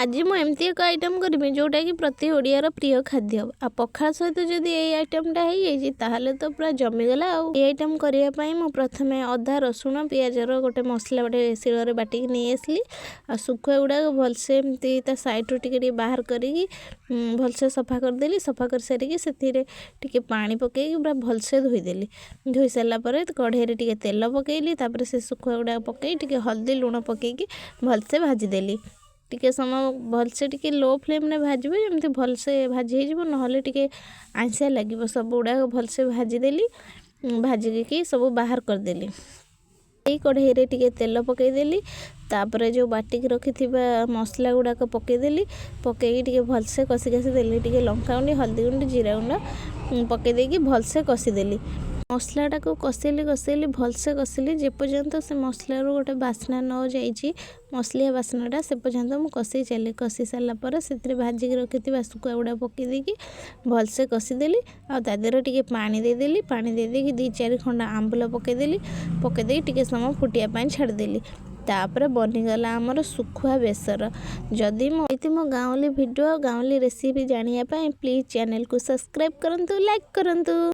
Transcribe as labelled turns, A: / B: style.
A: आज मु एमती एक आइटम करी जोटा कि प्रति ओडियार प्रिय खाद्य आ पखाल सहित जदि ये आइटमटा हो ताहले तो पूरा जमीगला। आइटम करने मु प्रथमे अदा रसुण पियाजर गोटे मसला गोटे शिଳରେ बाटिकी नहीं आसली आ सुखुआ गुड़ाक भलसे एमती ता साइड्रु टिके बाहर करी भलसे सफा करदेली। सफा कर सारिकी से पानी पकईकी पूरा भलसे धोईदेली। धोई सारापर कढ़े टिके तेल पकईली तापर से सुखुआ गुड़ाक पकई टिके हल्दी लुण पकईकी भलसे भाजीदेली। टिके समय भलसे टिके लो फ्लेम में भाजबे जमती भलसे भाजी हो नहले टिके आइंसिया लगे। सब गुड़ाक भलसे भाजीदेली। भाजिकी सब बाहर करदेली। यही कढ़ई रे टिके तेल पकईदेली। तापर जो बाटिक रखी मसला गुड़ाक पकईदेली। पकईकी टिके भलसे कषि कषि देली। टिके लंका गुंडी हल्दी गुंडी जीरा गुंड पकईदेकी भलसे कषिदेली। मसलाटा को कषेली भलसे कषिली जेपर्यंत से मसलार गोटे बास्ना न जाइए मसलिया बास्नाटा से पर्यंत मुझे कषि चली। कषि सारापर से भाजिक रखी सुखुआ गुड़ा पकईदेकी भलसे कषिदेली। आदर टिके पानी देदेली। पानी देदेकी 2-4 खंडा आंबुला पकईदेली। पकईदेकी टिके समय फुटिया छाड़देली। तापर बनीगला आमर सुखुआ बेसर। जदि मो गाँवली भिडियो गाँवली रेसिपी जानापी प्लीज चैनल को सब्सक्राइब करंतु, लाइक करंतु।